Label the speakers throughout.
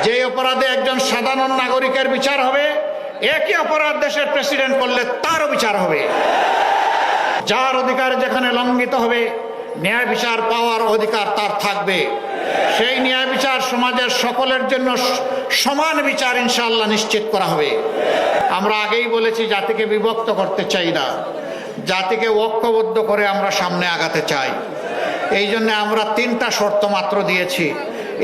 Speaker 1: যে অপরাধে একজন সাধারণ নাগরিকের বিচার হবে, একই অপরাধ দেশের প্রেসিডেন্ট করলে তারও বিচার হবে। যার অধিকার যেখানে লঙ্ঘিত হবে, ন্যায় বিচার পাওয়ার অধিকার তার থাকবে। সেই ন্যায় বিচার সমাজের সকলের জন্য সমান বিচার ইনশাআল্লাহ নিশ্চিত করা হবে। আমরা আগেই বলেছি, জাতিকে বিভক্ত করতে চাই না, জাতিকে ঐক্যবদ্ধ করে আমরা সামনে আগাতে চাই। এই জন্য আমরা 3টা শর্ত মাত্র দিয়েছি।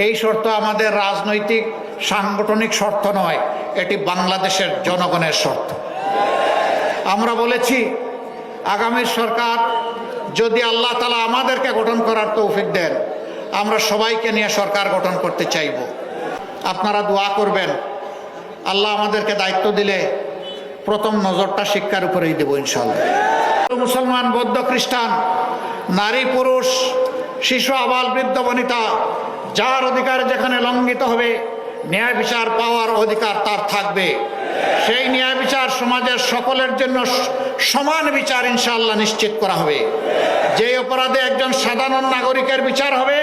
Speaker 1: এই শর্ত আমাদের রাজনৈতিক সাংগঠনিক শর্ত নয়, এটি বাংলাদেশের জনগণের শর্ত। আমরা বলেছি, আগামী সরকার যদি আল্লাহ তাআলা আমাদেরকে গঠন করার তৌফিক দেন, আমরা সবাইকে নিয়ে সরকার গঠন করতে চাইব। আপনারা দোয়া করবেন। আল্লাহ আমাদেরকে দায়িত্ব দিলে প্রথম নজরটা শিক্ষার উপরেই দেব ইনশাআল্লাহ। মুসলমান, বৌদ্ধ, খ্রিস্টান, নারী, পুরুষ, শিশু, আবাল, বৃদ্ধ, বনিতা, যার অধিকার যেখানে লঙ্ঘিত হবে, ন্যায় বিচার পাওয়ার অধিকার তার থাকবে। সেই ন্যায় বিচার সমাজের সকলের জন্য সমান বিচার ইনশাআল্লাহ নিশ্চিত করা হবে। যে অপরাধে একজন সাধারণ নাগরিকের বিচার হবে,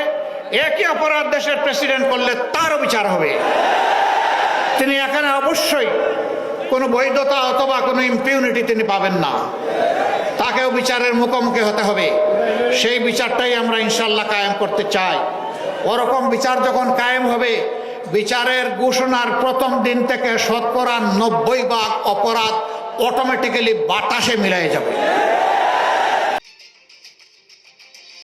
Speaker 1: একই অপরাধ দেশের প্রেসিডেন্ট করলে তারও বিচার হবে। তিনি এখানে অবশ্যই কোনো বৈধতা অথবা কোনো ইম্পিউনিটি তিনি পাবেন না, তাকেও বিচারের মুখোমুখি হতে হবে। সেই বিচারটাই আমরা ইনশাআল্লাহ কায়েম করতে চাই। ওরকম বিচার যখন কায়েম হবে, বিচারের ঘোষণার প্রথম দিন থেকে 90% অপরাধ অটোমেটিক্যালি বাতাসে মিলিয়ে যাবে।